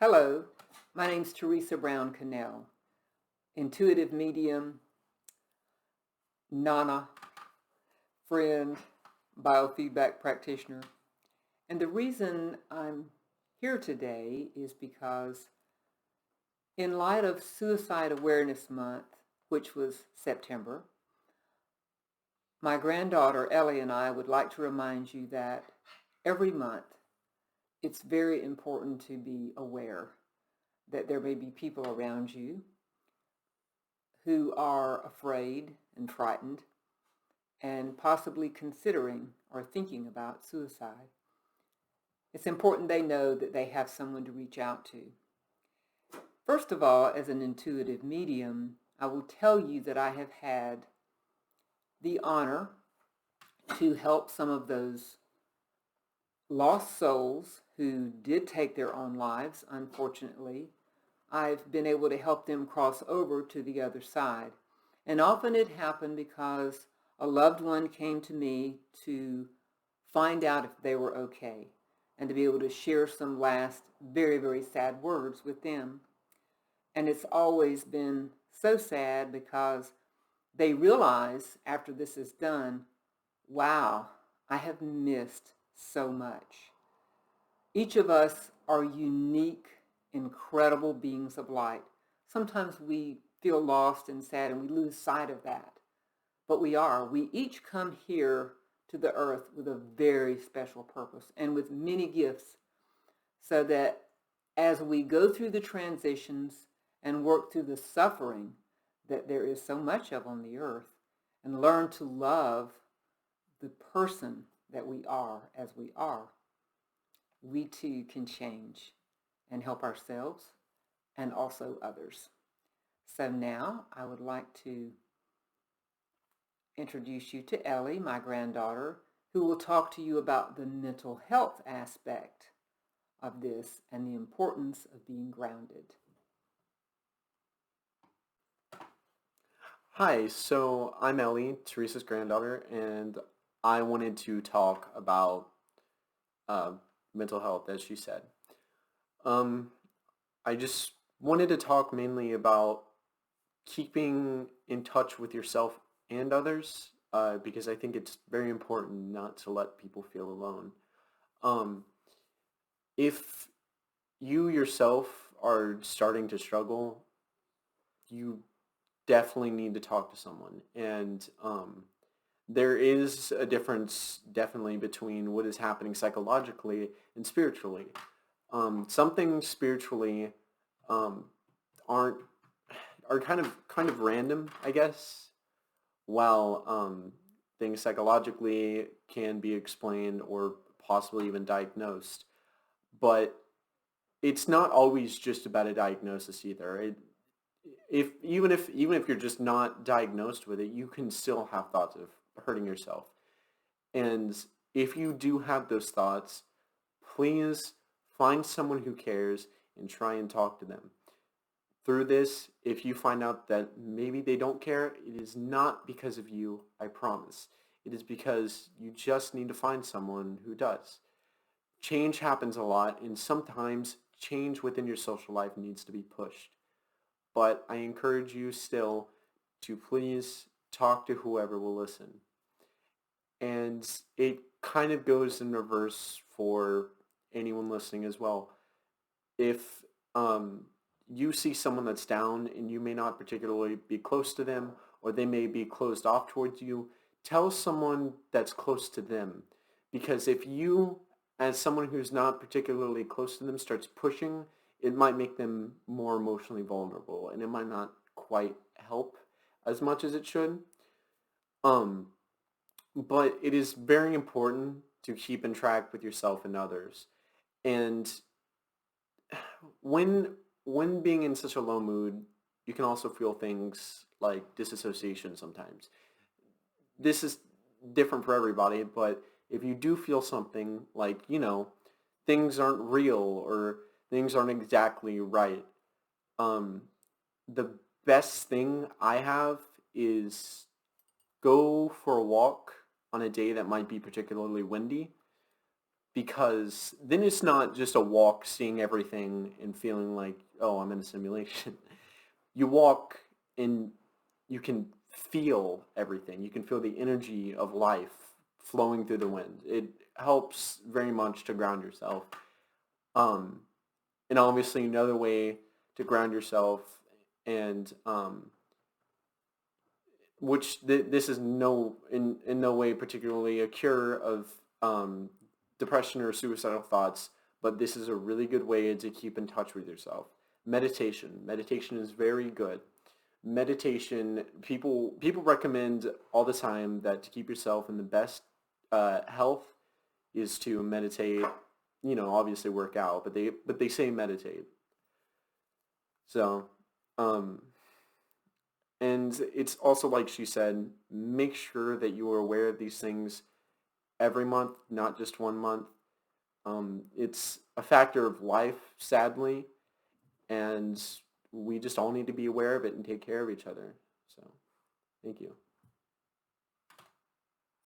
Hello, my name's Teresa Brown-Konell, intuitive medium, Nana, friend, biofeedback practitioner. And the reason I'm here today is because in light of Suicide Awareness Month, which was September, my granddaughter Ellie and I would like to remind you that every month it's very important to be aware that there may be people around you who are afraid and frightened and possibly considering or thinking about suicide. It's important they know that they have someone to reach out to. First of all, as an intuitive medium, I will tell you that I have had the honor to help some of those lost souls who did take their own lives, unfortunately. I've been able to help them cross over to the other side. And often it happened because a loved one came to me to find out if they were okay and to be able to share some last very, very sad words with them. And it's always been so sad because they realize after this is done, wow, I have missed so much. Each of us are unique, incredible beings of light. Sometimes we feel lost and sad and we lose sight of that. But we are. We each come here to the earth with a very special purpose and with many gifts so that as we go through the transitions and work through the suffering that there is so much of on the earth and learn to love the person that we are as we are, we too can change and help ourselves and also others. So now I would like to introduce you to Ellie, my granddaughter, who will talk to you about the mental health aspect of this and the importance of being grounded. Hi, so I'm Ellie, Teresa's granddaughter, and I wanted to talk about mental health, as she said. Um, I just wanted to talk mainly about keeping in touch with yourself and others, because I think it's very important not to let people feel alone. Um, if you yourself are starting to struggle, you definitely need to talk to someone. And there is a difference definitely between what is happening psychologically and spiritually. Some things spiritually um, aren't are kind of random, I guess, while things psychologically can be explained or possibly even diagnosed. But it's not always just about a diagnosis either. Even if you're just not diagnosed with it, you can still have thoughts of hurting yourself. And if you do have those thoughts, please find someone who cares and try and talk to them. Through this, if you find out that maybe they don't care, it is not because of you, I promise. It is because you just need to find someone who does. Change happens a lot, and sometimes change within your social life needs to be pushed. But I encourage you still to please talk to whoever will listen. And it kind of goes in reverse for anyone listening as well. If you see someone that's down and you may not particularly be close to them, or they may be closed off towards you, tell someone that's close to them. Because if you, as someone who's not particularly close to them, starts pushing, it might make them more emotionally vulnerable, and it might not quite help as much as it should. Um, but it is very important to keep in track with yourself and others. And when when being in such a low mood, you can also feel things like disassociation sometimes. This is different for everybody, but if you do feel something like, things aren't real or things aren't exactly right, um, the best thing I have is go for a walk on a day that might be particularly windy. because then it's not just a walk seeing everything and feeling like, oh, I'm in a simulation. You walk and you can feel everything. You can feel the energy of life flowing through the wind. It helps very much to ground yourself. Um, and obviously another way to ground yourself and this is in no way particularly a cure of depression or suicidal thoughts, but this is a really good way to keep in touch with yourself. Meditation is very good. Meditation, people recommend all the time that to keep yourself in the best health is to meditate. You know, obviously work out, but they say meditate. So, um, and it's also like she said, make sure that you are aware of these things every month, not just 1 month. It's a factor of life, sadly, and we just all need to be aware of it and take care of each other. So, thank you.